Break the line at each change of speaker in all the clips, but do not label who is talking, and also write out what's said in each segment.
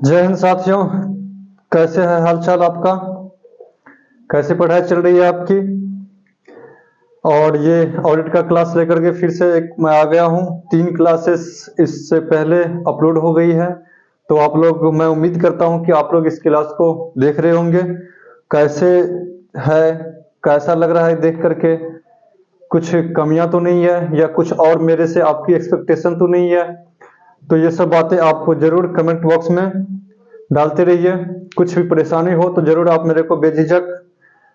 जय हिंद साथियों, कैसे है हालचाल आपका? कैसी पढ़ाई चल रही है आपकी? और ये ऑडिट का क्लास लेकर के फिर से एक मैं आ गया हूँ। 3 क्लासेस इससे पहले अपलोड हो गई है, तो आप लोग, मैं उम्मीद करता हूँ कि आप लोग इस क्लास को देख रहे होंगे। कैसे है, कैसा लग रहा है देख करके? कुछ कमियां तो नहीं है या कुछ और मेरे से आपकी एक्सपेक्टेशन तो नहीं है? तो ये सब बातें आप जरूर कमेंट बॉक्स में डालते रहिए। कुछ भी परेशानी हो तो जरूर आप मेरे को बेझिझक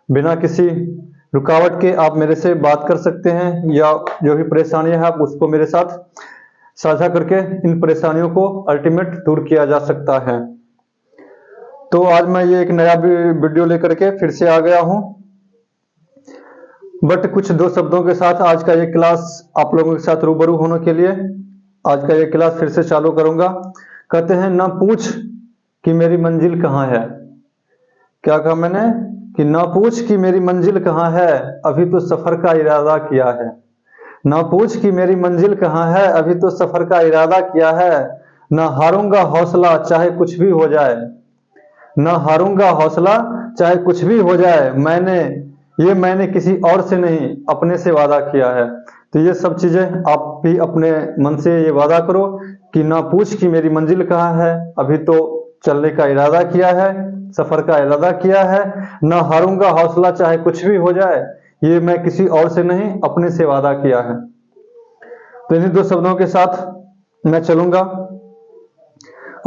बिना किसी रुकावट के आप मेरे से बात कर सकते हैं, या जो भी परेशानियां हैं आप उसको मेरे साथ साझा करके इन परेशानियों को अल्टीमेट दूर किया जा सकता है। तो आज मैं ये एक नया वीडियो लेकर के फिर से आ गया हूं, बट कुछ 2 शब्दों के साथ आज का ये क्लास आप लोगों के साथ रूबरू होने के लिए आज का ये क्लास फिर से चालू करूंगा। कहते हैं ना पूछ कि मेरी मंजिल कहाँ है। क्या कहा मैंने? कि ना पूछ कि मेरी मंजिल कहाँ है, अभी तो सफर का इरादा किया है। ना पूछ कि मेरी मंजिल कहाँ है, अभी तो सफर का इरादा किया है। ना हारूंगा हौसला चाहे कुछ भी हो जाए, ना हारूंगा हौसला चाहे कुछ भी हो जाए। मैंने किसी और से नहीं अपने से वादा किया है। तो ये सब चीजें आप भी अपने मन से ये वादा करो कि ना पूछ कि मेरी मंजिल कहाँ है, अभी तो चलने का इरादा किया है, सफर का इरादा किया है। ना हारूंगा हौसला चाहे कुछ भी हो जाए, ये मैं किसी और से नहीं अपने से वादा किया है। तो इन्हीं 2 शब्दों के साथ मैं चलूंगा।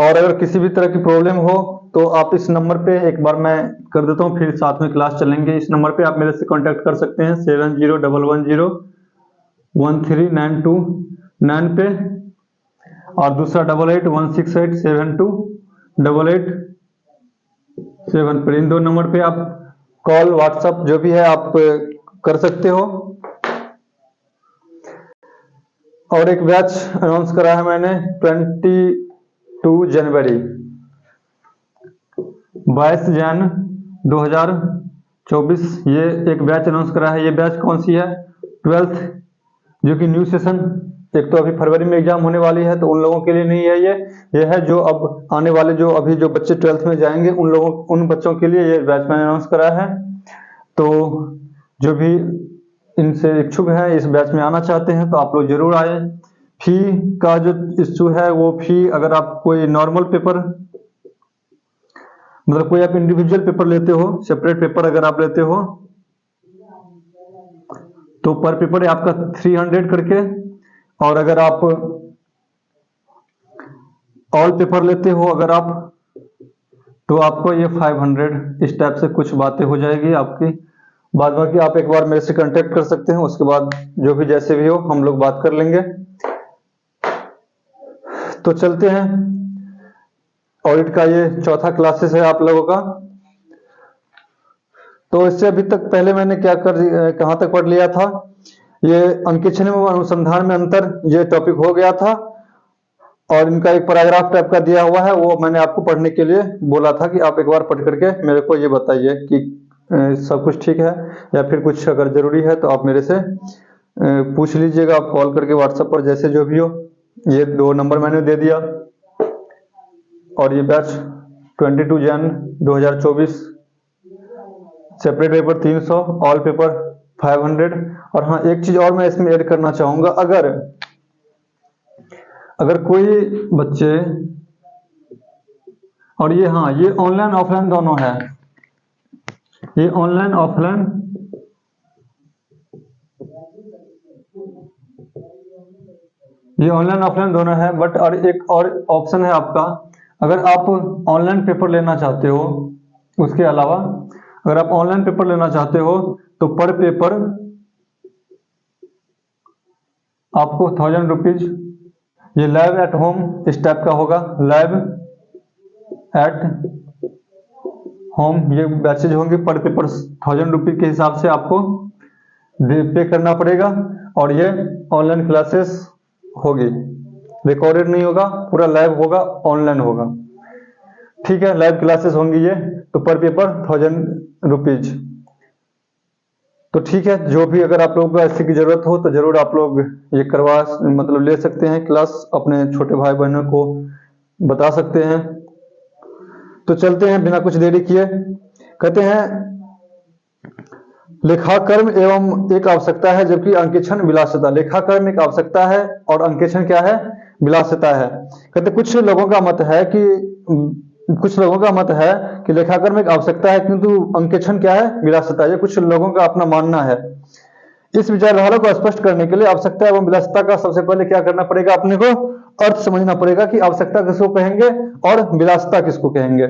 और अगर किसी भी तरह की प्रॉब्लम हो तो आप इस नंबर पे, एक बार मैं कर देता हूँ फिर साथ में क्लास चलेंगे। इस नंबर पे आप मेरे से कांटेक्ट कर सकते हैं 7011013929 पे, और दूसरा 8816872887 पर। इन 2 नंबर पे आप कॉल, व्हाट्सएप जो भी है आप कर सकते हो। और एक बैच अनाउंस करा है मैंने 22 जनवरी 22 जन 2024, ये एक बैच अनाउंस करा है। ये बैच कौन सी है? 12th, जो कि न्यू सेशन। एक तो अभी फरवरी में एग्जाम होने वाली है, तो उन लोगों के लिए नहीं है ये है जो अब आने वाले, जो अभी जो बच्चे 12th में जाएंगे उन बच्चों के लिए ये बैच मैंने अनाउंस करा है। तो जो भी इनसे इच्छुक है, इस बैच में आना चाहते हैं, तो आप लोग जरूर आए। फी का जो इश्यू है, वो फी अगर आप कोई नॉर्मल पेपर, मतलब कोई आप इंडिविजुअल पेपर लेते हो, सेपरेट पेपर अगर आप लेते हो, तो पर पेपर है आपका 300 करके। और अगर आप ऑल पेपर लेते हो अगर आप, तो आपको ये 500, इस टाइप से कुछ बातें हो जाएगी आपकी। बाद बाकी आप एक बार मेरे से कांटेक्ट कर सकते हैं, उसके बाद जो भी जैसे भी हो हम लोग बात कर लेंगे। तो चलते हैं। ऑडिट का ये चौथा क्लासेस है आप लोगों का। तो इससे अभी तक पहले मैंने कहां तक पढ़ लिया था? ये अंकेक्षण एवं अनुसंधान में अंतर, ये टॉपिक हो गया था। और इनका एक पैराग्राफ टाइप का दिया हुआ है, वो मैंने आपको पढ़ने के लिए बोला था कि आप एक बार पढ़ करके मेरे को ये बताइए कि सब कुछ ठीक है, या फिर कुछ अगर जरूरी है तो आप मेरे से पूछ लीजिएगा, आप कॉल करके व्हाट्सएप पर, जैसे जो भी हो। ये 2 नंबर मैंने दे दिया। और ये बैच 22 जन 2024, सेपरेट पेपर 300, ऑल पेपर 500। और हाँ, एक चीज और मैं इसमें ऐड करना चाहूंगा, अगर कोई बच्चे, और ये, हाँ, ये ऑनलाइन ऑफलाइन दोनों है, ये ऑनलाइन ऑफलाइन, ये ऑनलाइन ऑफलाइन दोनों है। बट और एक और ऑप्शन है आपका, अगर आप ऑनलाइन पेपर लेना चाहते हो, उसके अलावा अगर आप ऑनलाइन पेपर लेना चाहते हो, तो पर पेपर आपको 1000 रुपीज, ये लैब एट होम इस टाइप का होगा। लैब एट होम ये बैचेज होंगे, पर पेपर 1000 रुपीज के हिसाब से आपको पे करना पड़ेगा। और ये ऑनलाइन क्लासेस होगी, रिकॉर्डेड नहीं होगा, पूरा लाइव होगा, ऑनलाइन होगा। ठीक है, लाइव क्लासेस होंगी ये, तो पर पेपर 1000 रुपीज। तो ठीक है, जो भी अगर आप लोगों को ऐसी की जरूरत हो तो जरूर आप लोग ये करवा मतलब ले सकते हैं क्लास, अपने छोटे भाई बहनों को बता सकते हैं। तो चलते हैं बिना कुछ देरी किए। कहते हैं लेखाकर्म एवं एक आवश्यकता है जबकि अंकेक्षण विलासिता। लेखाकर्म एक आवश्यकता है और अंकेक्षण क्या है? विलासिता है। कहते कुछ लोगों का मत है कि लेखाकर्म एक आवश्यकता है किंतु अंकेक्षण क्या है? विलासिता। ये कुछ लोगों का अपना मानना है। इस विचारधारा को स्पष्ट करने के लिए आवश्यकता एवं विलासिता का सबसे पहले क्या करना पड़ेगा? अपने को अर्थ समझना पड़ेगा कि आवश्यकता किसको कहेंगे और विलासिता किसको कहेंगे।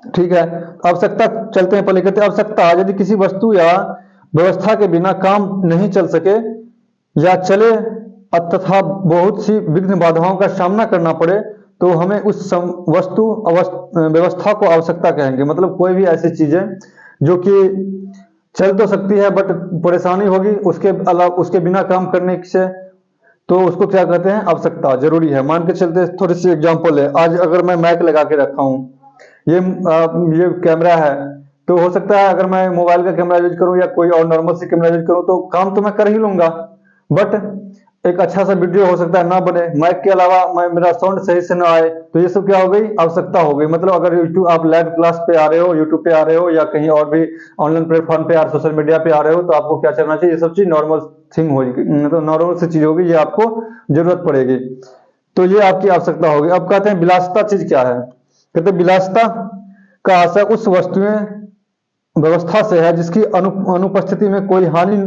ठीक है, आवश्यकता चलते हैं पहले। कहते हैं आवश्यकता, यदि किसी वस्तु या व्यवस्था के बिना काम नहीं चल सके या चले तथा बहुत सी विघ्न बाधाओं का सामना करना पड़े तो हमें उस वस्तु व्यवस्था को आवश्यकता कहेंगे। मतलब कोई भी ऐसी चीज है जो कि चल तो सकती है बट परेशानी होगी उसके अलावा, उसके बिना काम करने से, तो उसको क्या कहते हैं? आवश्यकता। जरूरी है। मान के चलते थोड़ी सी एग्जांपल है। आज अगर मैं माइक लगा के रखा हूँ, ये कैमरा है, तो हो सकता है अगर मैं मोबाइल का कैमरा यूज करूं या कोई और नॉर्मल सी कैमरा यूज करूं तो काम तो मैं कर ही लूंगा, बट एक अच्छा सा वीडियो हो सकता है ना बने। माइक के अलावा मेरा साउंड सही से ना आए, तो ये सब क्या हो गई? आवश्यकता हो गई। मतलब अगर यूट्यूब आप लाइव क्लास पे आ रहे हो, यूट्यूब पे आ रहे हो या कहीं और भी ऑनलाइन प्लेटफॉर्म पे सोशल मीडिया पे आ रहे हो, तो आपको क्या करना चाहिए? ये सब चीज नॉर्मल थिंग होगी, मतलब नॉर्मल सी चीज होगी, ये आपको जरूरत पड़ेगी। तो ये आपकी आवश्यकता होगी। अब कहते हैं विलासिता चीज क्या है? कहते हैं विलासिता का आशय उस वस्तुएं व्यवस्था से है जिसकी अनुपस्थिति में कोई हानि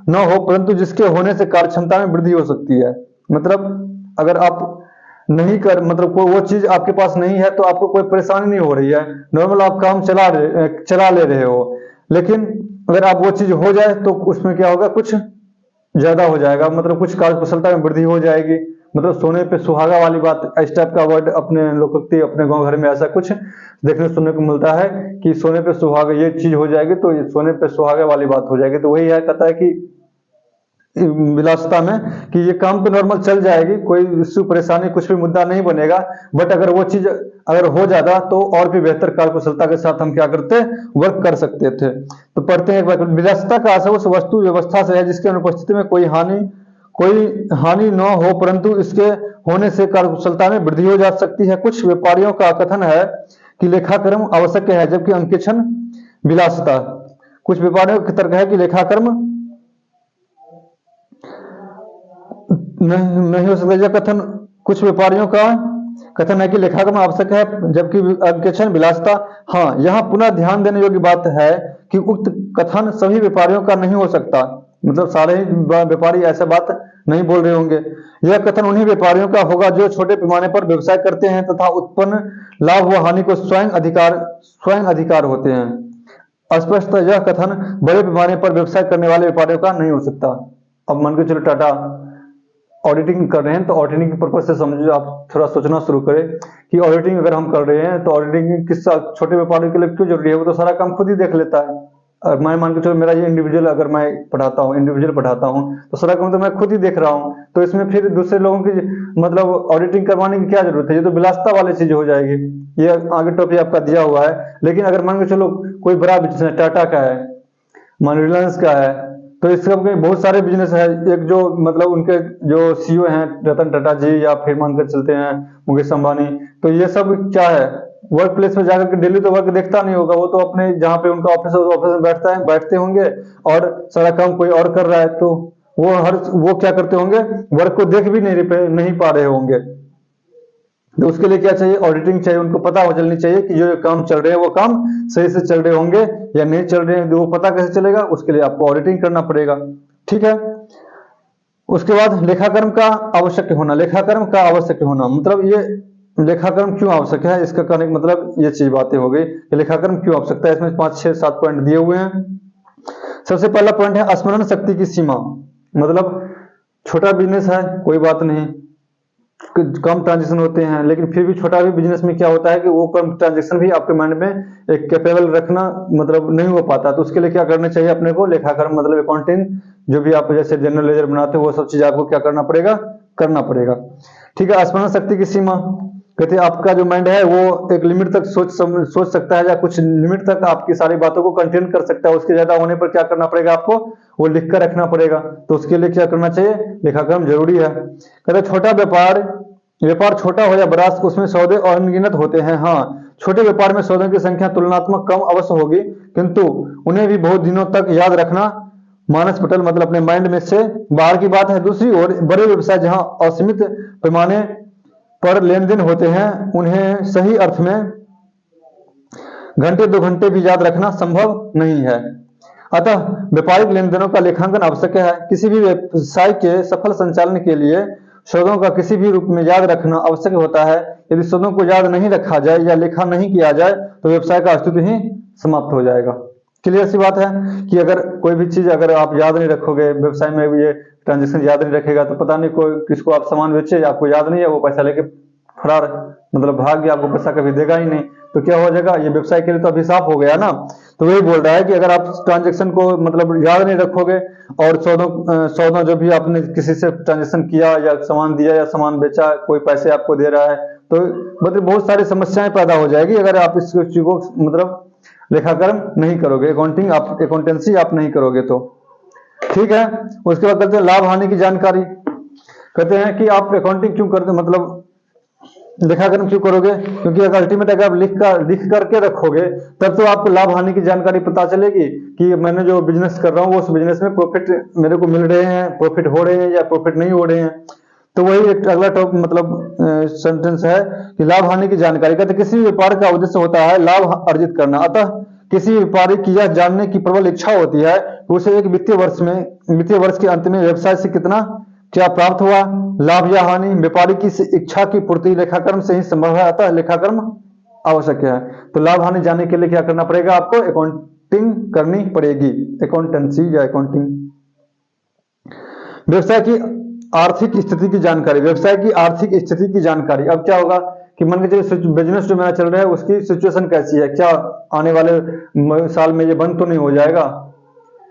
न हो परंतु जिसके होने से कार्यक्षमता में वृद्धि हो सकती है। मतलब अगर आप नहीं कर मतलब कोई वो चीज आपके पास नहीं है तो आपको कोई परेशानी नहीं हो रही है, नॉर्मल आप काम चला ले रहे हो, लेकिन अगर आप वो चीज हो जाए तो उसमें क्या होगा? कुछ ज्यादा हो जाएगा, मतलब कुछ कार्यकुशलता में वृद्धि हो जाएगी। मतलब सोने पे सुहागा वाली बात, इस टाइप का वर्ड अपने लोकोक्ति, अपने गांव घर में ऐसा कुछ देखने सुनने को मिलता है कि सोने पे सुहागा ये चीज हो जाएगी तो ये सोने पे सुहागा वाली बात हो जाएगी। तो वही है, कहता है कि विलासिता में कि ये काम तो नॉर्मल चल जाएगी, कोई इश्यू परेशानी कुछ भी मुद्दा नहीं बनेगा, बट अगर वो चीज अगर हो जाता तो और भी बेहतर कार्यकुशलता के साथ हम क्या करते? वर्क कर सकते थे। तो पढ़ते हैं एक बार। विलासिता का आशय उस वस्तु व्यवस्था से है जिसके अनुपस्थिति में कोई हानि न हो परंतु इसके होने से कार्यकुशलता में वृद्धि हो जा सकती है। कुछ व्यापारियों का कथन है कि लेखाकर्म आवश्यक है जबकि अंकेक्षण विलासिता। कुछ व्यापारियों का तर्क है कि लेखाकर्म नहीं हो सकता। यह कथन कुछ व्यापारियों का कथन है कि लेखाकर्म आवश्यक है जबकि अंकेक्षण विलासिता। हाँ, यहाँ पुनः ध्यान देने योग्य बात है कि उक्त कथन सभी व्यापारियों का नहीं हो सकता। मतलब सारे ही व्यापारी ऐसा बात नहीं बोल रहे होंगे। यह कथन उन्हीं व्यापारियों का होगा जो छोटे पैमाने पर व्यवसाय करते हैं तथा उत्पन्न लाभ व हानि को स्वयं अधिकार होते हैं। स्पष्ट यह कथन बड़े पैमाने पर व्यवसाय करने वाले व्यापारियों का नहीं हो सकता। अब मान के चलो टाटा ऑडिटिंग कर रहे हैं, तो ऑडिटिंग के पर्पज से समझो, आप थोड़ा सोचना शुरू करें कि ऑडिटिंग अगर हम कर रहे हैं तो ऑडिटिंग किस छोटे व्यापारियों के लिए क्यों जरूरी है? वो तो सारा काम खुद ही देख लेता है। और मैं मान के चलो मेरा ये इंडिविजुअल अगर मैं इंडिविजुअल पढ़ाता हूँ तो सारा काम तो मैं खुद ही देख रहा हूँ, तो इसमें फिर दूसरे लोगों की मतलब ऑडिटिंग करवाने की क्या जरूरत है? ये तो विलासिता वाली चीज हो जाएगी। ये आगे टॉपिक आपका दिया हुआ है। लेकिन अगर मान के चलो कोई बड़ा बिजनेस है, टाटा का है, मान रिलायंस का है, तो इसका बहुत सारे बिजनेस है। एक जो मतलब उनके जो सीईओ हैं रतन टाटा जी, या फिर मानकर चलते हैं मुकेश अंबानी, तो ये सब क्या है? वर्क प्लेस में जाकर के डेली तो वर्क देखता नहीं होगा, वो तो अपने जहाँ पे उनका ऑफिस में बैठते होंगे और सारा काम कोई और कर रहा है, तो वो क्या करते होंगे? वर्क को देख भी नहीं पा रहे होंगे। तो उसके लिए क्या चाहिए? ऑडिटिंग चाहिए। उनको पता हो चलनी चाहिए कि जो काम चल रहे हैं वो काम सही से चल रहे होंगे या नहीं चल रहे हैं। वो पता कैसे चलेगा? उसके लिए आपको ऑडिटिंग करना पड़ेगा। ठीक है। उसके बाद लेखाकर्म का आवश्यक होना। लेखाकर्म का आवश्यक होना मतलब ये लेखाकर्म क्यों आवश्यक है, इसका कहने का मतलब ये चीज बातें हो गई कि लेखाकर्म क्यों आवश्यकता है। इसमें 5, 6, 7 पॉइंट दिए हुए हैं। सबसे पहला पॉइंट है स्मरण शक्ति की सीमा। मतलब छोटा बिजनेस है, कोई बात नहीं, कम ट्रांजेक्शन होते हैं, लेकिन फिर भी छोटा भी बिजनेस में क्या होता है कि वो कम ट्रांजेक्शन भी आपके माइंड में एक कैपेबल रखना मतलब नहीं हो पाता। तो उसके लिए क्या करना चाहिए अपने को? लेखाकर्म मतलब अकाउंटिंग, जो भी आप जैसे जनरल लेजर बनाते हो वो सब चीज आपको क्या करना पड़ेगा? करना पड़ेगा। ठीक है। स्मरण शक्ति की सीमा, कहते हैं आपका जो माइंड है वो एक लिमिट तक सोच सकता है, या कुछ लिमिट तक आपकी सारी बातों को कंटेन कर सकता है। उसके ज्यादा होने पर क्या करना पड़ेगा आपको, वो लिख कर रखना पड़ेगा। तो उसके लिए क्या करना चाहिए, लेखाक्रम जरूरी है। कहते हैं छोटा व्यापार छोटा हो या बड़ा, उसमें सौदे अनगिनत होते हैं। हाँ, छोटे व्यापार में सौदों की संख्या तुलनात्मक कम अवश्य होगी, किंतु उन्हें भी बहुत दिनों तक याद रखना मानस पटल मतलब अपने माइंड में से बाहर की बात है। दूसरी ओर बड़े व्यवसाय जहां असीमित पैमाने पर लेन देन होते हैं, उन्हें सही अर्थ में घंटे 2 घंटे भी याद रखना संभव नहीं है। अतः व्यापारिक लेन देनों का लेखांकन आवश्यक है। किसी भी व्यवसाय के सफल संचालन के लिए सौदों का किसी भी रूप में याद रखना आवश्यक होता है। यदि सौदों को याद नहीं रखा जाए या लेखा नहीं किया जाए तो व्यवसाय का अस्तित्व ही समाप्त हो जाएगा। क्लियर सी बात है कि अगर कोई भी चीज अगर आप याद नहीं रखोगे, व्यवसाय में भी ये ट्रांजेक्शन याद नहीं रखेगा, तो पता नहीं कोई किसको आप सामान बेचे, आपको याद नहीं है, वो पैसा लेके फरार मतलब भाग गया, आपको पैसा कभी देगा ही नहीं, तो क्या हो जाएगा, ये व्यवसाय के लिए तो अभिशाप हो गया ना। तो वही बोल रहा है कि अगर आप ट्रांजेक्शन को मतलब याद नहीं रखोगे और सौदों जो भी आपने किसी से ट्रांजेक्शन किया या सामान दिया या सामान बेचा, कोई पैसे आपको दे रहा है, तो मतलब बहुत सारी समस्याएं पैदा हो जाएगी अगर आप इस चीज को मतलब लेखाकरण नहीं करोगे, अकाउंटेंसी आप नहीं करोगे तो। ठीक है, उसके बाद कहते हैं लाभ हानि की जानकारी। कहते हैं कि आप अकाउंटिंग क्यों करते, मतलब लेखाकरण क्यों करोगे, क्योंकि अगर अल्टीमेट अगर आप लिख करके रखोगे तब तो आपको लाभ हानि की जानकारी पता चलेगी कि मैंने जो बिजनेस कर रहा हूँ उस बिजनेस में प्रॉफिट मेरे को मिल रहे हैं, प्रॉफिट हो रहे हैं या प्रॉफिट नहीं हो रहे हैं। तो वही एक अगला मतलब सेंटेंस है कि लाभ हानि की जानकारी। कहते किसी भी व्यापार का उद्देश्य होता है लाभ अर्जित करना, अतः किसी व्यापारी की यह जानने की प्रबल इच्छा होती है कि उसे एक वित्तीय वर्ष के अंत में व्यवसाय से कितना क्या प्राप्त हुआ, लाभ या हानि। व्यापारी की इच्छा की पूर्ति लेखाकर्म से ही संभव है, अतः लेखाकर्म आवश्यक है। तो लाभ हानि जानने के लिए क्या करना पड़ेगा, आपको अकाउंटिंग करनी पड़ेगी, अकाउंटेंसी या अकाउंटिंग। व्यवसाय की आर्थिक स्थिति की जानकारी। व्यवसाय की आर्थिक स्थिति की जानकारी, अब क्या होगा कि मान के चलिए बिजनेस जो मेरा चल रहा है उसकी सिचुएशन कैसी है, क्या आने वाले साल में ये बंद तो नहीं हो जाएगा।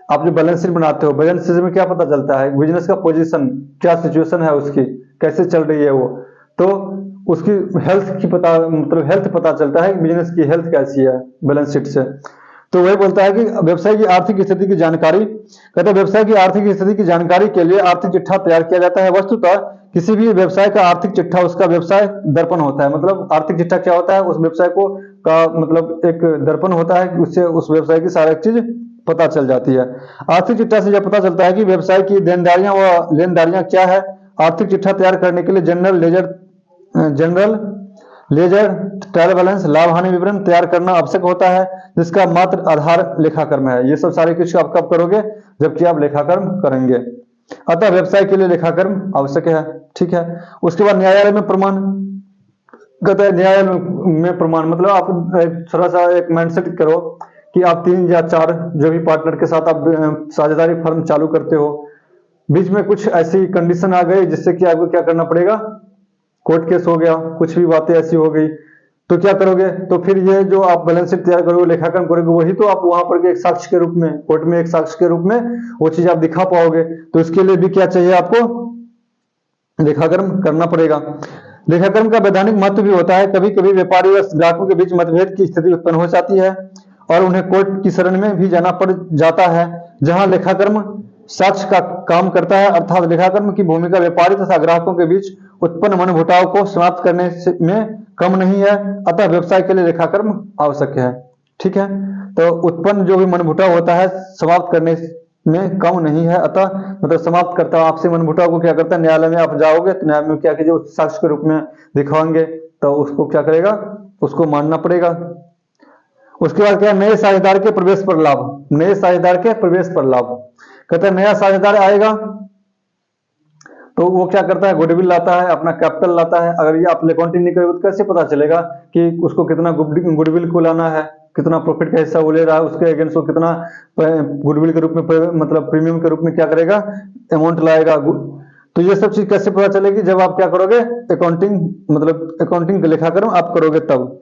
आप जो बैलेंस शीट बनाते हो, बैलेंस शीट में क्या पता चलता है, बिजनेस का पोजीशन क्या सिचुएशन है, उसकी कैसे चल रही है वो, तो उसकी हेल्थ की पता मतलब हेल्थ पता चलता है कि बिजनेस की हेल्थ कैसी है बैलेंस शीट से। तो वही बोलता है कि व्यवसाय की आर्थिक स्थिति की जानकारी। कहते हैं व्यवसाय की आर्थिक स्थिति की जानकारी के लिए आर्थिक चिट्ठा तैयार किया जाता है। वस्तुतः किसी भी व्यवसाय का आर्थिक चिट्ठा उसका व्यवसाय दर्पण होता है। मतलब आर्थिक चिट्ठा क्या होता है, उस व्यवसाय को का मतलब एक दर्पण होता है कि उससे उस व्यवसाय की सारी चीज पता चल जाती है। आर्थिक चिट्ठा से यह पता चलता है कि व्यवसाय की देनदारियां व लेनदारियां क्या है। आर्थिक चिट्ठा तैयार करने के लिए जनरल लेजर ट्रायल बैलेंस लाभ हानि विवरण तैयार करना आवश्यक होता है, जिसका मात्र आधार लेखाकर्म है। ये सब सारे कुछ आप कब करोगे, जबकि आप लेखाकर्म करेंगे। अतः व्यवसाय के लिए लेखाकर्म आवश्यक है। ठीक है, उसके बाद न्यायालय में प्रमाण। कहते हैं न्यायालय में प्रमाण मतलब आप थोड़ा सा एक माइंडसेट करो कि आप 3 या 4 जो भी पार्टनर के साथ आप साझेदारी फर्म चालू करते हो, बीच में कुछ ऐसी कंडीशन आ गई जिससे कि आपको क्या करना पड़ेगा, कोर्ट केस हो गया, कुछ भी बातें ऐसी हो गई, तो क्या करोगे, तो फिर ये जो आप बैलेंस शीट तैयार करोगे, लेखाकरण करोगे, वही तो आप वहां पर एक साक्ष्य के रूप में, कोर्ट में एक साक्ष्य के रूप में वो चीज आप दिखा पाओगे। तो इसके लिए भी क्या चाहिए, आपको लेखाकरण करना पड़ेगा। लेखाकरण का वैधानिक महत्व भी होता है। कभी कभी व्यापारी व ग्राहकों के बीच मतभेद की स्थिति उत्पन्न हो जाती है और उन्हें कोर्ट की शरण में भी जाना पड़ जाता है, जहां लेखाकर्म साक्ष्य का काम करता है। अर्थात लेखाकर्म की भूमिका व्यापारी तथा ग्राहकों के बीच उत्पन्न मनमुटाव को समाप्त करने में कम नहीं है, अतः व्यवसाय के लिए लेखाकर्म आवश्यक है। ठीक है, तो उत्पन्न जो भी मनमुटाव होता है समाप्त करने में कम नहीं है, अतः मतलब समाप्त करता है। आपसे मनमुटाव को क्या करता है, न्यायालय में आप जाओगे तो न्यायालय में क्या कीजिए, उस साक्ष्य के रूप में दिखाएंगे, तो उसको क्या करेगा, उसको मानना पड़ेगा। उसके बाद क्या, नए साझेदार के प्रवेश पर लाभ। नए साझेदार के प्रवेश पर लाभ, कहते हैं नया साझेदार आएगा तो वो क्या करता है, गुडविल लाता है, अपना कैपिटल लाता है। अगर ये आप अकाउंटिंग नहीं करोगे तो कैसे पता चलेगा कि उसको कितना गुडविल को लाना है, कितना प्रॉफिट का हिस्सा वो ले रहा है, उसके अगेंस्ट वो कितना गुडविल के रूप में मतलब प्रीमियम के रूप में क्या करेगा, अमाउंट लाएगा। तो ये सब चीज कैसे पता चलेगी, जब आप क्या करोगे, अकाउंटिंग मतलब अकाउंटिंग लेखाकरण आप करोगे तब।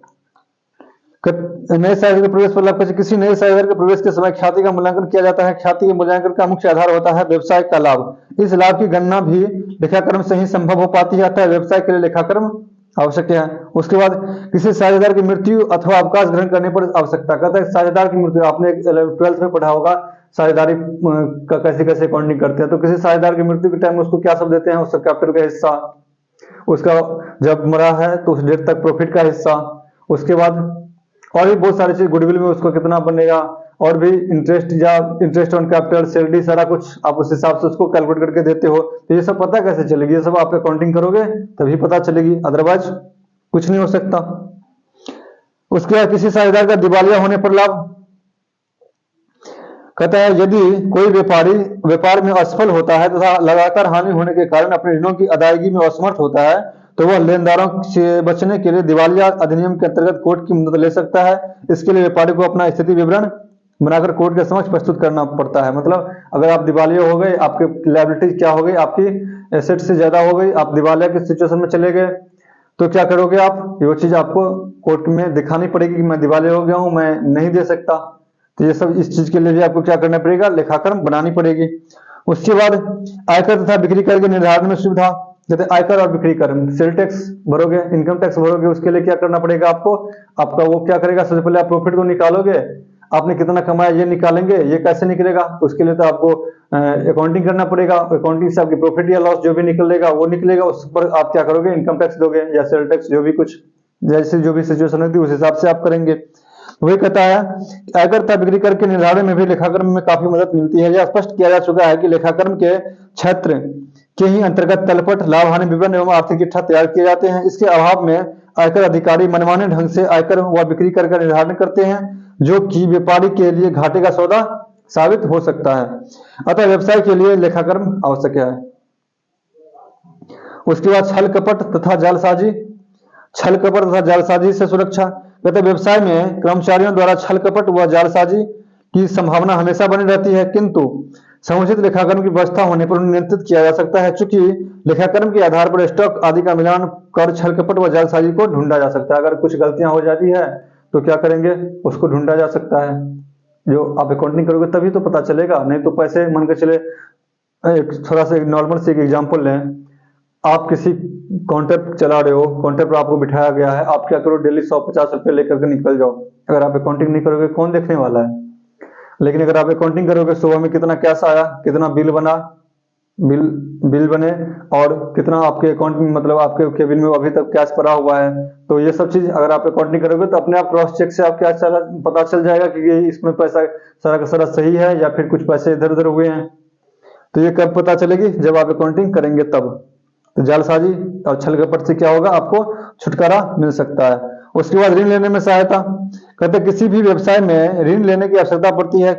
नए साझेदार के प्रवेश पर लाभ। किसी नए साझेदार के प्रवेश के समय ख्याति का मूल्यांकन किया जाता है। ख्याति के मूल्यांकन का मुख्य आधार होता है व्यवसाय का लाभ। इस लाभ की गणना भी लेखाकर्म से ही संभव हो पाती है, अतः व्यवसाय के लिए लेखाकर्म आवश्यक है। उसके बाद किसी साझेदार की मृत्यु अथवा अवकाश ग्रहण करने पर आवश्यकता। कहता है साझेदार की मृत्यु, आपने 12th में पढ़ा होगा साझेदारी का कैसे कैसे अकाउंटिंग करते हैं। तो किसी साझेदार की मृत्यु के टाइम उसको क्या सब देते हैं, उसका कैपिटल का हिस्सा, उसका जब मरा है तो उस डेट तक प्रॉफिट का हिस्सा, उसके बाद और भी बहुत सारी चीज, गुडविल में उसको कितना बनेगा, और भी इंटरेस्ट या इंटरेस्ट ऑन कैपिटल, सैलरी, सारा कुछ आप उस हिसाब से उसको कैलकुलेट करके देते हो। तो ये सब पता कैसे चलेगी, ये सब आप अकाउंटिंग करोगे तभी पता चलेगी, अदरवाइज कुछ नहीं हो सकता। उसके बाद किसी साझेदार का दिवालिया होने पर लाभ। कहता है यदि कोई व्यापारी व्यापार में असफल होता है तथा लगातार हानि होने के कारण अपने ऋणों की अदायगी में असमर्थ होता है तो वह लेनदारों से बचने के लिए दिवालिया अधिनियम के अंतर्गत कोर्ट की मदद ले सकता है। इसके लिए व्यापारी को अपना स्थिति विवरण बनाकर कोर्ट के समक्ष प्रस्तुत करना पड़ता है। मतलब अगर आप दिवालिया हो गए, आपके लायबिलिटी क्या हो गई, आपकी एसेट से ज्यादा हो गई, आप दिवालिया की सिचुएशन में चले गए, तो क्या करोगे आप, ये चीज आपको कोर्ट में दिखानी पड़ेगी कि मैं दिवालिया हो गया हूं, मैं नहीं दे सकता। तो ये सब, इस चीज के लिए भी आपको क्या करना पड़ेगा, लेखाकरण बनानी पड़ेगी। उसके बाद आयकर तथा बिक्री कर के निर्धारण में सुविधा। जैसे आयकर और बिक्री कर, सेल टैक्स भरोगे, इनकम टैक्स भरोगे, उसके लिए क्या करना पड़ेगा आपको, आपका वो क्या करेगा, सबसे पहले आप प्रॉफिट को निकालोगे, आपने कितना कमाया ये निकालेंगे, ये कैसे निकलेगा, उसके लिए तो आपको अकाउंटिंग करना पड़ेगा। अकाउंटिंग से आपकी प्रॉफिट या लॉस जो भी निकलेगा वो निकलेगा, उस पर आप क्या करोगे, इनकम टैक्स दोगे या सेल टैक्स, जो भी कुछ जैसे जो भी सिचुएशन होगी उस हिसाब से आप करेंगे। वही कहता है आयकर तथा बिक्री कर के निर्धारण में भी लेखाकरण में काफी मदद मिलती है। यह स्पष्ट किया जा चुका है कि लेखाकरण के क्षेत्र के ही अंतर्गत तलपट, लाभ हानि विवरण एवं आर्थिक चिट्ठा तैयार किए जाते हैं। इसके अभाव में आयकर अधिकारी मनमाने ढंग से आयकर व बिक्री कर का निर्धारण करते हैं, जो कि व्यापारी के लिए घाटे का सौदा साबित हो सकता है। अतः व्यवसाय के लिए लेखाकरण आवश्यक है। उसके बाद छल कपट तथा जालसाजी। छल कपट तथा जालसाजी से सुरक्षा। कहते व्यवसाय में कर्मचारियों द्वारा छल कपट व जालसाजी की संभावना हमेशा बनी रहती है, किंतु समुचित लेखाकरण की व्यवस्था होने पर उन्हें नियंत्रित किया जा सकता है। चूंकि लेखाकरण के आधार पर स्टॉक आदि का मिलान कर छल कपट व जालसाजी को ढूंढा जा सकता है। अगर कुछ गलतियां हो जाती है तो क्या करेंगे, उसको ढूंढा जा सकता है। जो आप अकाउंटिंग करोगे तभी तो पता चलेगा, नहीं तो पैसे मन के चले। थोड़ा सा नॉर्मल से एक एग्जाम्पल लें, आप किसी काउंटर पर चला रहे हो, काउंटर पर आपको बिठाया गया है, आप क्या करो, डेली 150 रुपये लेकर के निकल जाओ। अगर आप अकाउंटिंग नहीं करोगे कौन देखने वाला है। लेकिन अगर आप अकाउंटिंग करोगे, सुबह में कितना कैश आया, कितना बिल बना, बिल बने, और कितना आपके अकाउंट में, मतलब आपके केबिन में अभी तक कैश पड़ा हुआ है, तो ये सब चीज अगर आप अकाउंटिंग करोगे तो अपने आप क्रॉस चेक से आप क्या पता चल जाएगा कि ये इसमें पैसा सारा का सारा सही है या फिर कुछ पैसे इधर उधर हुए हैं। तो ये कब पता चलेगी, जब आप अकाउंटिंग करेंगे तब। तो जालसाजी और छल कपट से क्या होगा, आपको छुटकारा मिल सकता है। उसके बाद ऋण लेने में सहायता। कहते किसी भी व्यवसाय में ऋण लेने की आवश्यकता पड़ती है।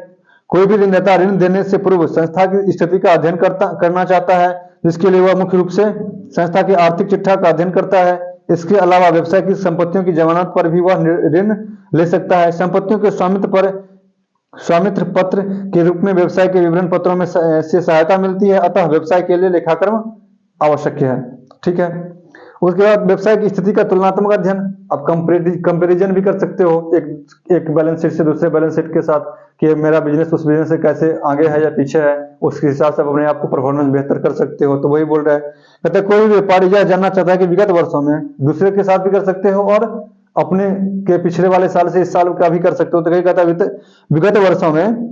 कोई भी ऋणदाता ऋण देने से पूर्व संस्था की स्थिति का अध्ययन करना चाहता है, जिसके लिए वह मुख्य रूप से संस्था की आर्थिक चिट्ठा का अध्ययन करता है। इसके अलावा व्यवसाय की संपत्तियों की जमानत पर भी वह ऋण ले सकता है। संपत्तियों के स्वामित्व पत्र के रूप में व्यवसाय के विवरण पत्रों में से सहायता मिलती है। अतः व्यवसाय के लिए लेखाकरण आवश्यक है। ठीक है। उसके बाद व्यवसाय की स्थिति का तुलनात्मक अध्ययन। आप कंपैरिजन भी कर सकते हो एक बैलेंस शीट से दूसरे बैलेंस शीट के साथ, कि मेरा बिजनेस उस बिजनेस से कैसे आगे है या पीछे है, उसके हिसाब से आप अपने आप को परफॉर्मेंस बेहतर कर सकते हो। तो वही बोल रहा है। कहते हैं कोई भी व्यापारी यह जानना चाहता है कि विगत वर्षों में, दूसरे के साथ भी कर सकते हो और अपने के पिछले वाले साल से इस साल का भी कर सकते हो। तो कहीं कहता है विगत वर्षों में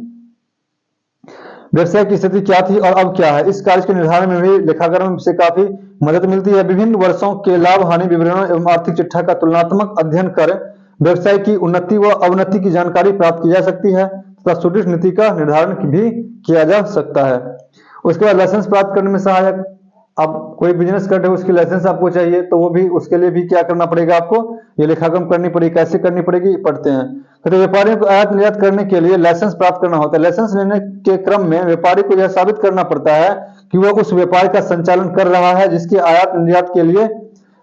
व्यवसाय की स्थिति क्या थी और अब क्या है। इस कार्य के निर्धारण में भी लेखाकरण से काफी मदद मिलती है। विभिन्न वर्षों के लाभ हानि विवरणों एवं आर्थिक चिट्ठा का तुलनात्मक अध्ययन कर व्यवसाय की उन्नति व अवनति की जानकारी प्राप्त की जा सकती है तथा सुदृढ़ नीति का निर्धारण भी किया जा सकता है। उसके बाद लाइसेंस प्राप्त करने में सहायक। आप कोई बिजनेस कर रहे हो, उसकी लाइसेंस आपको चाहिए, तो वो भी, उसके लिए भी क्या करना पड़ेगा आपको, ये लेखाकरण करनी पड़ेगी। कैसे करनी पड़ेगी, पढ़ते हैं। तो व्यापारियों को आयात निर्यात करने के लिए लाइसेंस प्राप्त करना होता है। लाइसेंस लेने के क्रम में व्यापारी को यह साबित करना पड़ता है कि वह उस व्यापार का संचालन कर रहा है जिसके आयात निर्यात के लिए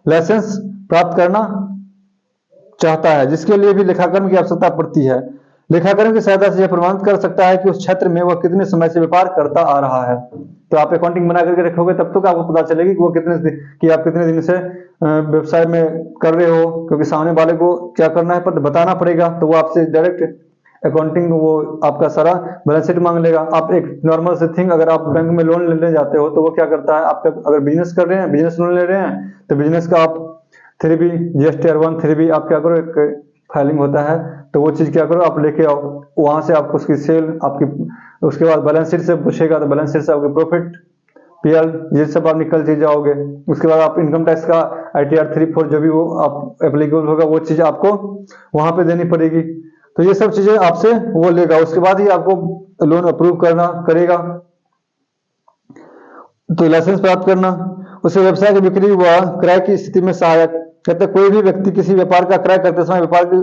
लाइसेंस प्राप्त करना चाहता है, जिसके लिए भी लेखाकरण की आवश्यकता पड़ती है। लेखाकरण की सहायता से यह प्रमाणित कर सकता है कि उस क्षेत्र में वह कितने समय से व्यापार करता आ रहा है। तो आप अकाउंटिंग बना करके रखोगे तब तो आपको पता चलेगी कि वो आप कितने दिन से व्यवसाय में कर रहे हो, क्योंकि सामने वाले को क्या करना है पता बताना पड़ेगा। तो वो आपसे डायरेक्ट अकाउंटिंग, वो आपका सारा बैलेंस शीट मांग लेगा। आप एक नॉर्मल से थिंग, अगर आप बैंक में लोन लेने जाते हो तो वो क्या करता है, आप अगर बिजनेस कर रहे हैं, बिजनेस लोन ले रहे हैं, तो बिजनेस का आप 3B GSTR1 3B आप क्या करो, एक फाइलिंग होता है, तो वो चीज़ क्या करो आप लेके आओ, वहाँ से आपको उसकी सेल आपकी, उसके बाद बैलेंस शीट से पूछेगा तो बैलेंस शीट से आपके प्रॉफिट PL ये सब आप निकल चीज जाओगे। उसके बाद आप इनकम टैक्स का ITR 3-4 जो भी वो आप एप्लीकेबल होगा वो चीज़ आपको वहाँ पे देनी पड़ेगी। तो ये सब चीज़ें आपसे वो लेगा, उसके बाद ही आपको लोन अप्रूव करेगा। तो लाइसेंस प्राप्त करना, उसे व्यवसाय की बिक्री व क्रय की स्थिति में सहायक। कहते हैं कोई भी व्यक्ति किसी व्यापार का क्रय करते समय व्यापार की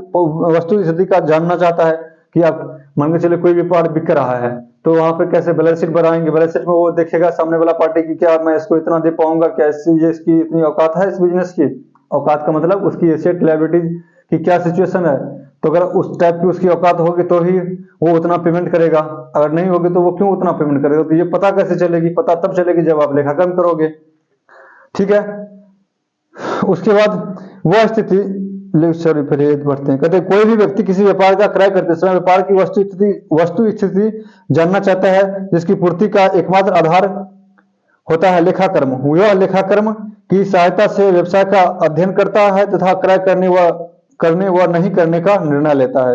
वस्तु की स्थिति का जानना चाहता है कि आप मान के चले कोई व्यापार बिक रहा है, तो वहां पे कैसे बैलेंस शीट बनाएंगे, बैलेंस शीट में वो देखेगा सामने वाला पार्टी की, क्या मैं इसको इतना दे पाऊंगा, क्या ये इसकी इतनी औकात है इस बिजनेस की। औकात का मतलब उसकी एसेट लायबिलिटी की क्या सिचुएशन है, तो अगर उस टाइप की उसकी औकात होगी तो ही वो उतना पेमेंट करेगा, अगर नहीं होगी तो वो क्यों उतना पेमेंट करेगा। तो ये पता कैसे चलेगी, पता तब चलेगी जब आप लेखाकर्म करोगे, ठीक है। उसके बाद वह स्थिति बढ़ते हैं, कहते हैं कोई भी व्यक्ति किसी व्यापार का क्रय करते समय व्यापार की वस्तु स्थिति जानना चाहता है, जिसकी पूर्ति का एकमात्र आधार होता है लेखाकर्म। वह लेखाकर्म की सहायता से व्यवसाय का अध्ययन करता है तथा क्रय करने व नहीं करने का निर्णय लेता है।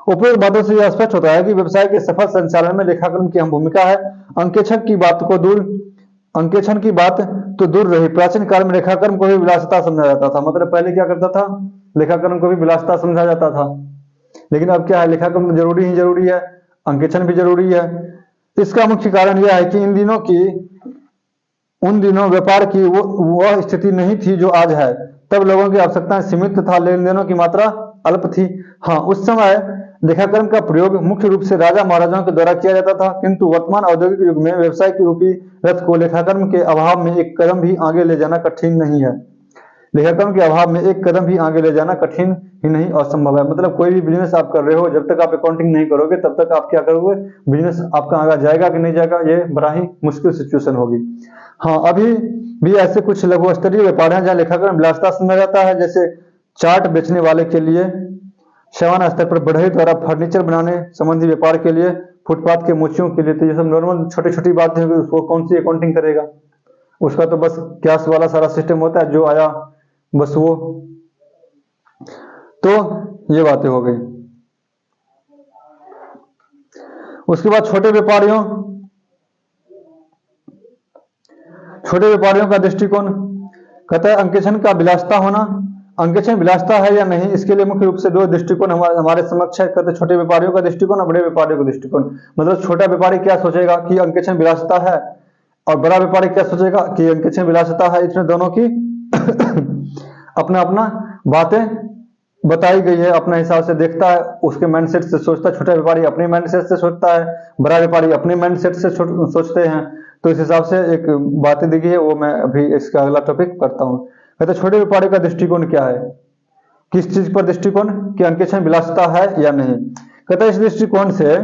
उपरोक्त बातों से यह स्पष्ट होता है कि व्यवसाय के सफल संचालन में लेखाकर्म की अहम भूमिका है। अंकेक्षण की बात तो दूर रही, प्राचीन काल में लेखाकर्म को भी विलासिता समझा जाता था। मतलब पहले क्या करता था, लेखाकर्म को भी विलासिता समझा जाता था, लेकिन अब क्या है, लेखाकर्म तो जरूरी ही जरूरी है, अंकेक्षण भी जरूरी है। इसका मुख्य कारण यह है कि उन दिनों व्यापार की वह स्थिति नहीं थी जो आज है। तब लोगों की आवश्यकताएं सीमित तथा लेन देनों की मात्रा अल्प थी। हाँ, उस समय लेखाकर्म का प्रयोग मुख्य रूप से राजा महाराजाओं के द्वारा किया जाता था, किंतु वर्तमान औद्योगिक युग में व्यवसाय की रूपी रथ को लेखाकर्म के अभाव में एक कदम भी आगे ले जाना कठिन नहीं है। लेखाकर्म के अभाव में एक कदम भी आगे ले जाना कठिन ही नहीं असंभव है। मतलब कोई भी बिजनेस आप कर रहे हो, जब तक आप अकाउंटिंग नहीं करोगे तब तक आप क्या करोगे, बिजनेस आपका आगे जाएगा कि नहीं जाएगा, ये बड़ा ही मुश्किल सिचुएशन होगी। हाँ, अभी भी ऐसे कुछ लघु स्तरीय व्यापार हैं जहाँ लेखाकर्म विलासिता समझा जाता है, जैसे चाट बेचने वाले के लिए, सामान्य स्तर पर बढ़ई द्वारा फर्नीचर बनाने संबंधी व्यापार के लिए, फुटपाथ के मोचियों के लिए। तो ये सब नॉर्मल छोटी छोटी बातें हैं, उसको कौन सी अकाउंटिंग करेगा, उसका तो बस कैश वाला सारा सिस्टम होता है, जो आया बस वो। तो ये बातें हो गई। उसके बाद छोटे व्यापारियों का दृष्टिकोण, कहता है अंकेक्षण का विलासिता होना। अंकेक्षण विलासिता है या नहीं, इसके लिए मुख्य रूप से दो दृष्टिकोण हमारे समक्ष है। कहते छोटे व्यापारियों का दृष्टिकोण और बड़े व्यापारियों का दृष्टिकोण। मतलब छोटा व्यापारी क्या सोचेगा कि अंकेक्षण विलासिता है, और बड़ा व्यापारी क्या सोचेगा कि अंकेक्षण विलासिता है। इसमें दोनों की अपना अपना बातें बताई गई है, अपने हिसाब से देखता है, उसके माइंडसेट से सोचता है। छोटा व्यापारी अपने माइंडसेट से सोचता है, बड़ा व्यापारी अपने माइंडसेट से सोचते हैं। तो इस हिसाब से एक बातें दी गई है, वो मैं अभी इसका अगला टॉपिक पढ़ता हूँ। कहते छोटे व्यापारी का दृष्टिकोण क्या है, किस चीज पर दृष्टिकोण, कि अंकेक्षण विलासिता है या नहीं। कहते इस दृष्टिकोण से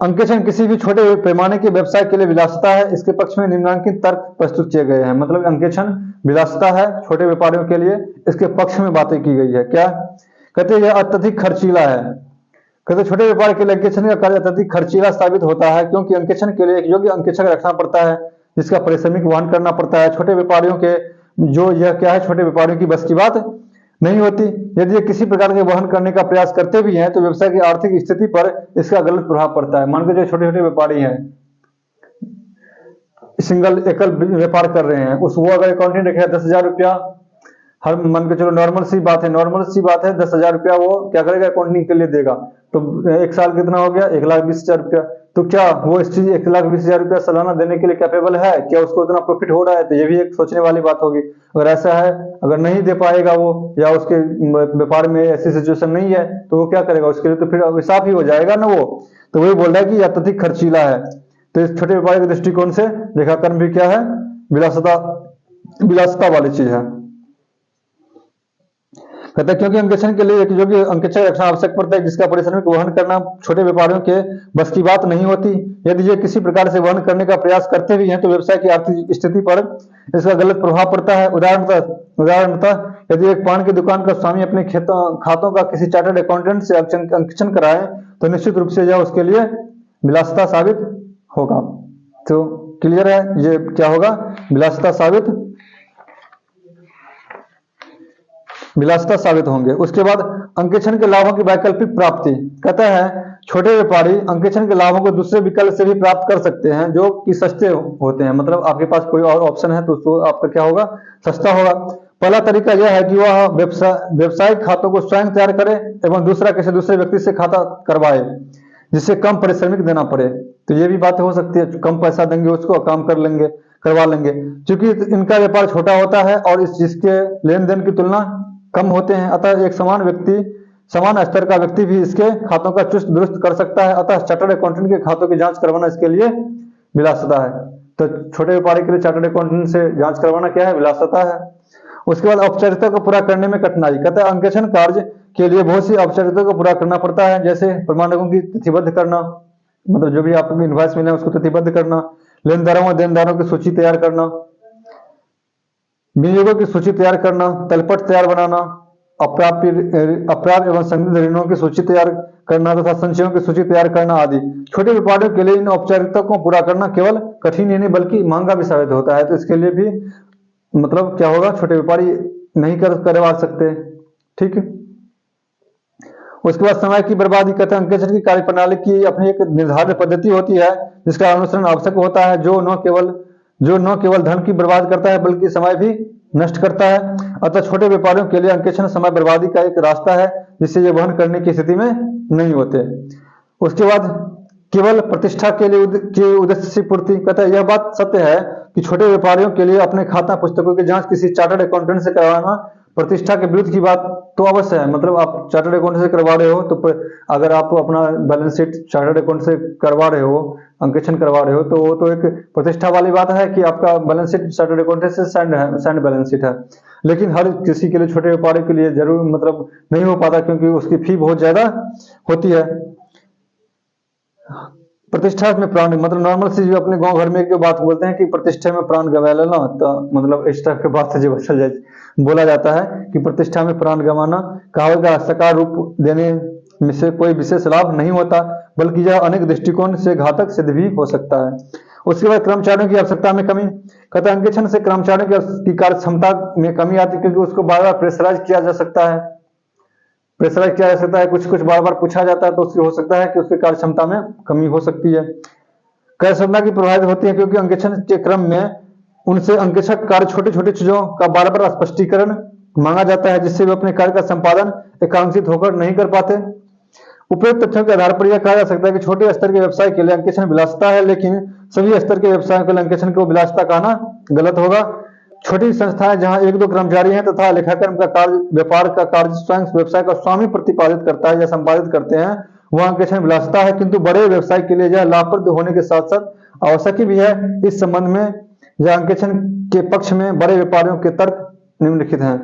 अंकेक्षण किसी भी छोटे पैमाने के व्यवसाय के लिए विलासिता है। इसके पक्ष में निम्नलिखित तर्क प्रस्तुत किए गए हैं। मतलब अंकेक्षण विलासिता है छोटे व्यापारियों के लिए, इसके पक्ष में बातें की गई है। क्या कहते हैं, यह अत्यधिक खर्चीला है। कहते छोटे व्यापार के लिए अंकेक्षण का कार्य अत्यधिक खर्चीला साबित होता है, क्योंकि अंकेक्षण के लिए एक योग्य अंकेक्षक रखना पड़ता है, जिसका पारिश्रमिक वहन करना पड़ता है। छोटे व्यापारियों के जो यह क्या है, छोटे व्यापारियों की बस की बात नहीं होती। यदि ये किसी प्रकार के वहन करने का प्रयास करते भी हैं तो व्यवसाय की आर्थिक स्थिति पर इसका गलत प्रभाव पड़ता है। मान के जो छोटे छोटे व्यापारी हैं, एकल व्यापार कर रहे हैं, वो अगर अकाउंटिंग रखेगा 10,000 रुपया, हर मन के चलो नॉर्मल सी बात है 10,000 रुपया वो क्या करेगा, अकाउंटिंग के लिए देगा। तो एक साल कितना हो गया, 1,20,000 रुपया। तो क्या वो इस चीज 1,20,000 रुपया सालाना देने के लिए कैपेबल है, क्या उसको इतना प्रॉफिट हो रहा है। तो ये भी एक सोचने वाली बात होगी। अगर ऐसा है, अगर नहीं दे पाएगा वो, या उसके व्यापार में ऐसी सिचुएशन नहीं है, तो वो क्या करेगा, उसके लिए तो फिर हिसाब ही हो जाएगा ना वो। तो वही बोल रहा है कि अत्यधिक खर्चीला है। तो इस छोटे व्यापारी के दृष्टिकोण से लेखाकर्म भी क्या है, विलासिता वाली चीज है। कहता है क्योंकि अंकेक्षण के लिए एक योग्य अंकेक्षक रखना आवश्यक पड़ता है, जिसका पारिश्रमिक वहन करना छोटे व्यापारियों के बस की बात नहीं होती। यदि ये किसी प्रकार से वहन करने का प्रयास करते भी हैं तो व्यवसाय की आर्थिक स्थिति पर इसका गलत प्रभाव पड़ता है। उदाहरणतः यदि एक पान की दुकान का स्वामी अपने खातों का किसी चार्टर्ड अकाउंटेंट से अंकेक्षण कराए तो निश्चित रूप से यह उसके लिए विलासिता साबित होगा। तो क्लियर है, ये क्या होगा, विलासिता साबित विलासिता साबित होंगे। उसके बाद अंकेक्षण के लाभों की वैकल्पिक प्राप्ति, कहता है छोटे व्यापारी अंकेक्षण के लाभों को दूसरे विकल्प से भी प्राप्त कर सकते हैं जो कि सस्ते होते हैं। मतलब आपके पास कोई और ऑप्शन है तो उसको आपका क्या होगा, सस्ता होगा। पहला तरीका यह है कि वह व्यवसायिक खातों को स्वयं तैयार करे एवं दूसरा किसी दूसरे व्यक्ति से खाता करवाए जिससे कम पारिश्रमिक देना पड़े। तो ये भी बात हो सकती है, कम पैसा देंगे उसको काम करवा लेंगे। क्योंकि इनका व्यापार छोटा होता है और इस जिसके लेन देन की तुलना कम होते हैं, अतः एक समान स्तर का व्यक्ति भी इसके खातों का चुस्त दुरुस्त कर सकता है। अतः चार्टर्ड अकाउंटेंट के खातों की जांच करवाना इसके लिए विलासिता है। तो छोटे व्यापारी के लिए चार्टर्ड अकाउंटेंट से जांच करवाना क्या है, विलासिता है। उसके बाद औपचारिकता को पूरा करने में कठिनाई, कहता है अंकेक्षण कार्य के लिए बहुत सी औपचारिकता को पूरा करना पड़ता है, जैसे प्रमाणकों की तिथिबद्ध करना, मतलब जो भी आपको इनवॉइस मिले उसको तिथिबद्ध करना, लेनदारों और देनदारों की सूची तैयार करना, विनियोगों की सूची तैयार करना, तलपट तैयार बनाना, अप्राप्य एवं संदिग्ध ऋणों की सूची तैयार करना तथा संचयों की सूची तैयार करना आदि। छोटे व्यापारियों के लिए इन औपचारिकताओं को पूरा करना केवल कठिन ही नहीं बल्कि महंगा भी साबित होता है। तो इसके लिए भी मतलब क्या होगा, छोटे व्यापारी नहीं करवा सकते। ठीक है। उसके बाद समय की बर्बादी, कहते हैं अंकेक्षण की कार्यप्रणाली की अपनी एक निर्धारित पद्धति होती है जिसका अनुसरण आवश्यक होता है, जो न केवल धन की बर्बाद करता है बल्कि समय भी नष्ट करता है। अतः छोटे व्यापारियों के लिए अंकेक्षण समय बर्बादी का एक रास्ता है जिससे ये वहन करने की स्थिति में नहीं होते। उसके बाद केवल प्रतिष्ठा के लिए उद्देश्य से पूर्ति, कहता है यह बात सत्य है कि छोटे व्यापारियों के लिए अपने खाता पुस्तकों की जांच किसी चार्टर्ड अकाउंटेंट से करवाना प्रतिष्ठा के विरुद्ध की बात तो अवश्य है। मतलब आप चार्टर्ड अकाउंटेंट से करवा रहे हो तो अगर आप अपना बैलेंस शीट चार्टर्ड अकाउंट से करवा रहे हो, अंकेक्षण करवा रहे हो, तो वो तो एक प्रतिष्ठा वाली बात है कि आपका बैलेंस शीट चार्टर्ड अकाउंटेंट से साइंड बैलेंस शीट है। लेकिन हर किसी के लिए, छोटे व्यापारी के लिए जरूर मतलब नहीं हो पाता क्योंकि उसकी फी बहुत ज्यादा होती है। प्रतिष्ठा में प्राण, मतलब नॉर्मल सी जो अपने गांव घर में एक जो बात बोलते हैं कि प्रतिष्ठा में प्राण गंवा लेना, तो मतलब इस टाइप के बात से जो बोला जाता है कि प्रतिष्ठा में प्राण गंवाना कहावत का साकार रूप देने में से कोई विशेष लाभ नहीं होता बल्कि यह अनेक दृष्टिकोण से घातक सिद्ध भी हो सकता है। उसके बाद कर्मचारियों की आवश्यकता में कमी, कहते हैं अंकेक्षण से कर्मचारियों की कार्य क्षमता में कमी आती है क्योंकि उसको बार बार प्रेशराइज किया जा सकता है, कुछ बार बार पूछा जाता है, तो उससे हो सकता है कि उसकी कार्य क्षमता में कमी हो सकती है। कार्य क्षमता की प्रभावित होती है क्योंकि अंकेक्षण के क्रम में उनसे अंकेक्षक कार्य छोटी छोटी चीजों का बार बार स्पष्टीकरण मांगा जाता है जिससे वे अपने कार्य का संपादन एकांकित होकर नहीं कर पाते। उपयुक्त तथ्यों के आधार पर यह कहा जा सकता है कि छोटे स्तर के व्यवसाय के लिए अंकेक्षण विलासिता है, लेकिन सभी स्तर के व्यवसायों के लिए अंकेक्षण को विलासिता कहना गलत होगा। छोटी संस्थाएं जहां एक दो कर्मचारी हैं तथा लेखाकर्म का कार्य, व्यापार का कार्य स्वयं व्यवसाय का स्वामी प्रतिपादित करता है या संपादित करते हैं, वह अंकेक्षण विलासिता है। किंतु बड़े व्यवसाय के लिए यह लाभप्रद होने के साथ साथ आवश्यक भी है। इस संबंध में यह अंकेक्षण के पक्ष में बड़े व्यापारियों के तर्क निम्नलिखित हैं।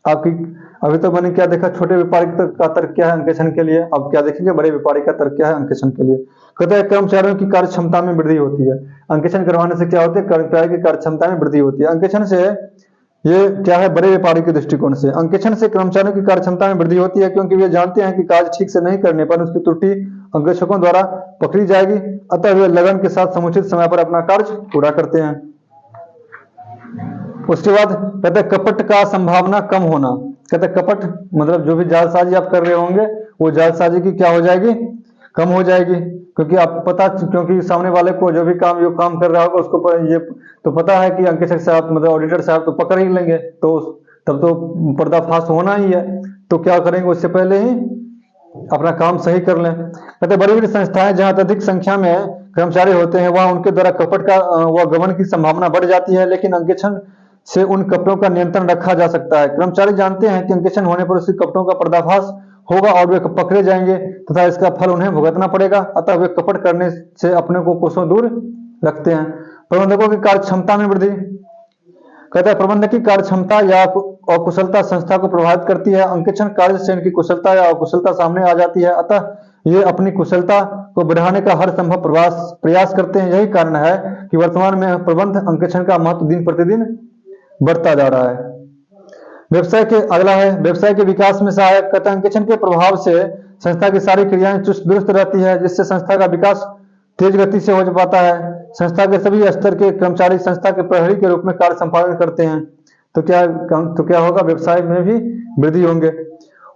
आपकी अभी तो मैंने क्या देखा, छोटे व्यापारी का तर्क क्या है अंकेक्षण के लिए, अब क्या देखेंगे बड़े व्यापारी का तर्क क्या है अंकेक्षण के लिए। कहते हैं कर्मचारियों की कार्य क्षमता में वृद्धि होती है। अंकेक्षण करवाने से क्या होता है, कर्मचारी की कार्य क्षमता में वृद्धि होती है। अंकेक्षण से ये क्या है, बड़े व्यापारी के दृष्टिकोण से अंकेक्षण से कर्मचारियों की कार्य क्षमता में वृद्धि होती है क्योंकि वे जानते हैं कि कार्य ठीक से नहीं करने पर उसकी त्रुटि अंकेक्षकों द्वारा पकड़ी जाएगी, अतः वे लगन के साथ समुचित समय पर अपना कार्य पूरा करते हैं। उसके बाद कहते हैं कपट का संभावना कम होना। कहते हैं कपट मतलब जो भी जालसाजी आप कर रहे होंगे वो जालसाजी की क्या हो जाएगी, कम हो जाएगी, क्योंकि सामने वाले को जो भी काम कर रहा होगा उसको ये तो पता है कि अंकेक्षक साहब मतलब ऑडिटर साहब तो पकड़ ही लेंगे, तो तब तो पर्दाफाश होना ही है। तो क्या करेंगे, उससे पहले ही अपना काम सही कर लें। कहते बड़ी बड़ी संस्थाएं जहां अधिक संख्या में कर्मचारी होते हैं वहां उनके द्वारा कपट का व गबन की संभावना बढ़ जाती है, लेकिन अंकेक्षण से उन कपटों का नियंत्रण रखा जा सकता है। कर्मचारी जानते हैं कि अंकेक्षण होने पर उसके कपटों का पर्दाफाश होगा और वे पकड़े जाएंगे तथा इसका फल उन्हें भुगतना पड़ेगा, अतः वे कपट करने से अपने को कोसों दूर रखते हैं। प्रबंधकों की कार्य क्षमता में वृद्धि। कहता है प्रबंधक की कार्य क्षमता या अकुशलता संस्था को प्रभावित करती है। अंकेक्षण कार्य से इनकी कुशलता या अकुशलता सामने आ जाती है, अतः ये अपनी कुशलता को बढ़ाने का हर संभव प्रयास करते हैं। यही कारण है कि वर्तमान में प्रबंध अंकेक्षण का महत्व दिन प्रतिदिन बढ़ता जा रहा है। व्यवसाय के अगला है व्यवसाय के विकास में सहायक। कहता है अंकेक्षण के प्रभाव से संस्था की सारी क्रियाएं चुस्त दुरुस्त रहती है, जिससे संस्था का विकास तेज गति से हो पाता है। संस्था के सभी स्तर के कर्मचारी संस्था के प्रहरी के रूप में कार्य संपादन करते हैं तो क्या होगा, व्यवसाय में भी वृद्धि होंगे।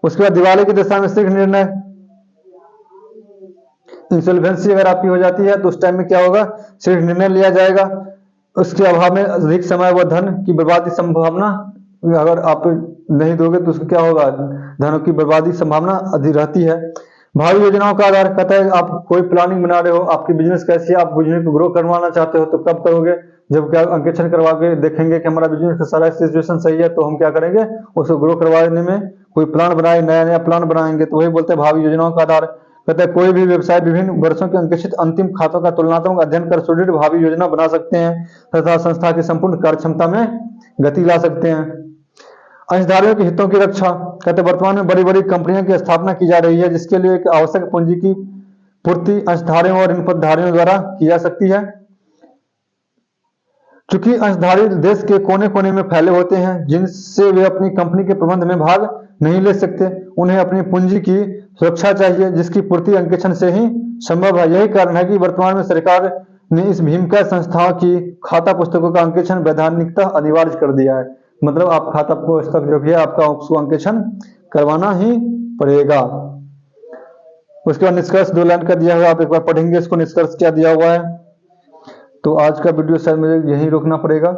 उसके बाद दिवाली की दशा में शीघ्र निर्णय, इंसॉल्वेंसी अगर आपकी हो जाती है तो उस टाइम में क्या होगा, शीघ्र निर्णय लिया जाएगा। उसके अभाव में अधिक समय व धन की बर्बादी संभावना, अगर आप नहीं दोगे तो उसका क्या होगा, धन की बर्बादी संभावना अधिक रहती है। भावी योजनाओं का आधार, कहता है आप कोई प्लानिंग बना रहे हो, आपकी बिजनेस कैसी है, आप बिजनेस को ग्रो करवाना चाहते हो तो कब करोगे, जब क्या अंकेक्षण करवा के देखेंगे कि हमारा बिजनेस का सारा सिचुएशन सही है तो हम क्या करेंगे, उसको ग्रो करवाने में कोई प्लान बनाए, नया नया प्लान बनाएंगे, तो वही बोलते हैं भावी योजनाओं का आधार। कहते हैं कोई भी व्यवसाय विभिन्न वर्षों के अंकेक्षित अंतिम खातों का तुलनात्मक अध्ययन कर सुदृढ़ भावी योजना बना सकते हैं तथा संस्था की संपूर्ण कार्यक्षमता में गति ला सकते हैं। अंशधारियों के हितों की रक्षा, कहते वर्तमान में बड़ी बड़ी कंपनियों की स्थापना की जा रही है जिसके लिए एक आवश्यक पूंजी की पूर्ति अंशधारियों और ऋणपतधारियों द्वारा की जा सकती है। चूंकि अंशधारी देश के कोने कोने में फैले होते हैं जिनसे वे अपनी कंपनी के प्रबंध में भाग नहीं ले सकते, उन्हें अपनी पूंजी की सुरक्षा चाहिए जिसकी पूर्ति अंकेक्षण से ही संभव है। यही कारण है कि वर्तमान में सरकार ने इस भीमका संस्थाओं की खाता पुस्तकों का अंकेक्षण वैधानिकता अनिवार्य कर दिया है। मतलब आप खाता पुस्तक जो भी है आपका उसको अंकेक्षण करवाना ही पड़ेगा। उसके बाद निष्कर्ष 2 लाइन का दिया हुआ, आप एक बार पढ़ेंगे इसको, निष्कर्ष क्या दिया हुआ है। तो आज का वीडियो शायद मुझे यहीं रोकना पड़ेगा,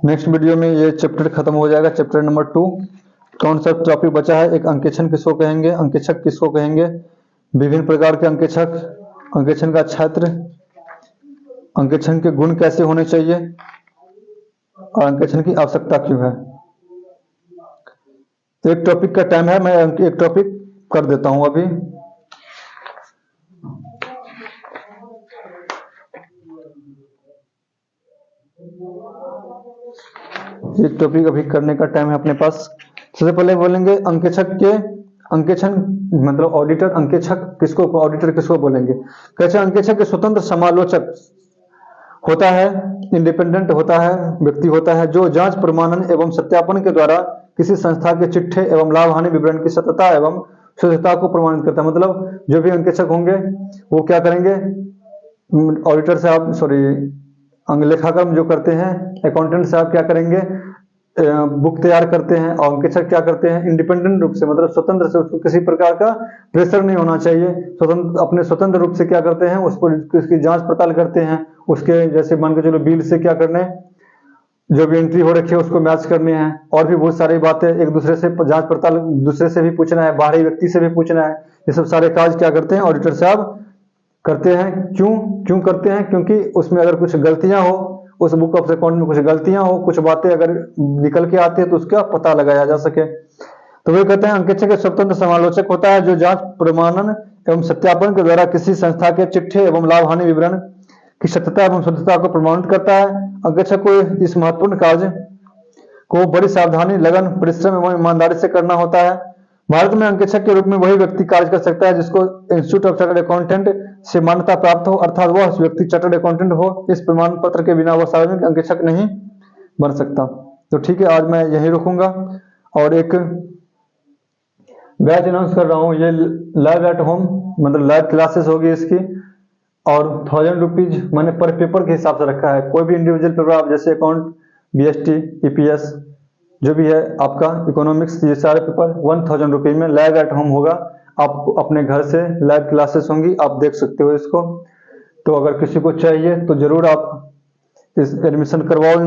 नेक्स्ट वीडियो में ये चैप्टर खत्म हो जाएगा, चैप्टर नंबर 2। कौन सा टॉपिक बचा है, एक अंकेक्षण किसको कहेंगे, अंकेक्षक किसको कहेंगे, विभिन्न प्रकार के अंकेक्षक, अंकेक्षण का क्षेत्र, अंकेक्षण के गुण कैसे होने चाहिए और अंकेक्षण की आवश्यकता क्यों है। एक टॉपिक का टाइम है, मैं एक टॉपिक कर देता हूं अभी। एक टॉपिक अभी करने का टाइम है अपने पास। सबसे पहले बोलेंगे अंकेक्षक के, अंकेक्षण मतलब ऑडिटर, अंकेक्षक किसको, ऑडिटर किसको बोलेंगे। कैसे अंकेक्षक स्वतंत्र समालोचक होता है, इंडिपेंडेंट होता है, व्यक्ति होता है जो जांच प्रमाणन एवं सत्यापन के द्वारा किसी संस्था के चिट्ठे एवं लाभ हानि विवरण की सत्यता एवं शुद्धता को प्रमाणित करता है। मतलब जो भी अंकेक्षक होंगे वो क्या करेंगे, ऑडिटर साहब लेखाकर्म जो करते हैं, अकाउंटेंट साहब क्या करेंगे, बुक तैयार करते हैं, और अंकेक्षक क्या करते हैं, इंडिपेंडेंट रूप से, मतलब स्वतंत्र से, उसको किसी प्रकार का प्रेशर नहीं होना चाहिए, अपने स्वतंत्र रूप से क्या करते हैं, उसको उसकी जांच पड़ताल करते हैं। उसके जैसे मान के चलो बिल से क्या करने, जो भी एंट्री हो रखी है उसको मैच करने हैं, और भी बहुत सारी बातें, एक दूसरे से जांच पड़ताल दूसरे से भी पूछना है, बाहरी व्यक्ति से भी पूछना है। ये सब सारे काज क्या करते हैं, ऑडिटर साहब करते हैं। क्यों करते हैं, क्योंकि उसमें अगर कुछ गलतियां हो, उस बुक ऑफ अकाउंट में कुछ गलतियां हो, कुछ बातें अगर निकल के आती है तो उसका पता लगाया जा सके। तो वे कहते हैं अंकेक्षक एक स्वतंत्र समालोचक होता है जो जांच प्रमाणन एवं सत्यापन के द्वारा किसी संस्था के चिट्ठे एवं लाभ हानि विवरण की सत्यता एवं शुद्धता को प्रमाणित करता है। अंकेक्षक को इस महत्वपूर्ण कार्य को बड़ी सावधानी, लगन, परिश्रम एवं ईमानदारी से करना होता है। भारत में अंकेक्षक के रूप में वही व्यक्ति कार्य कर सकता है जिसको इंस्टीट्यूट ऑफ चार्टर्ड अकाउंटेंट से मान्यता प्राप्त हो, अर्थात वह व्यक्ति चार्टर्ड अकाउंटेंट हो। इस प्रमाण पत्र के बिना वह सार्वजनिक अंकेक्षक नहीं बन सकता। तो ठीक है, आज मैं यहीं रुकूंगा और एक बैच अनाउंस कर रहा हूँ, ये लाइव एट होम मतलब लाइव क्लासेस होगी इसकी, और 1000 रुपीज मैंने पर पेपर के हिसाब से रखा है। कोई भी इंडिविजुअल पेपर आप जैसे अकाउंट, BST, EPS जो भी है आपका, इकोनॉमिक्स, ये सारे पेपर 1000 रुपीज में लाइव एट होम होगा। आप अपने घर से लाइव क्लासेस होंगी, आप देख सकते हो इसको। तो अगर किसी को चाहिए तो जरूर आप इस एडमिशन करवाओ,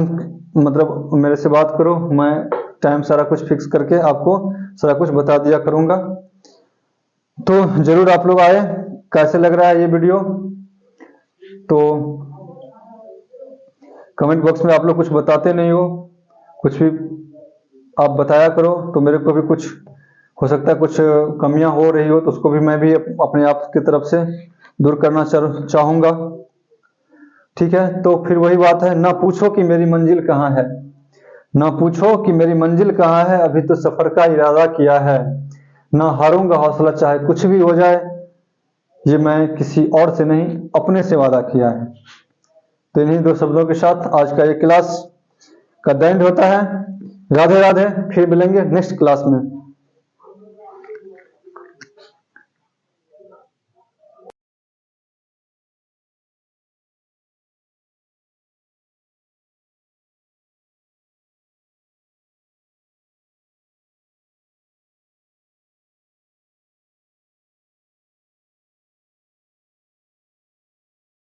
मतलब मेरे से बात करो, मैं टाइम सारा कुछ फिक्स करके आपको सारा कुछ बता दिया करूंगा। तो जरूर आप लोग आए। कैसे लग रहा है ये वीडियो, तो कमेंट बॉक्स में आप लोग कुछ बताते नहीं हो, कुछ भी आप बताया करो, तो मेरे को भी कुछ हो सकता है कुछ कमियां हो रही हो तो उसको भी मैं भी अपने आप की तरफ से दूर करना चाहूंगा। ठीक है, तो फिर वही बात है, ना पूछो कि मेरी मंजिल कहाँ है, ना पूछो कि मेरी मंजिल कहाँ है, अभी तो सफर का इरादा किया है, ना हारूंगा हौसला चाहे कुछ भी हो जाए, ये मैं किसी और से नहीं अपने से वादा किया है। तो इन्हीं 2 शब्दों के साथ आज का ये क्लास का एंड होता है। राधे राधे, फिर मिलेंगे नेक्स्ट क्लास में।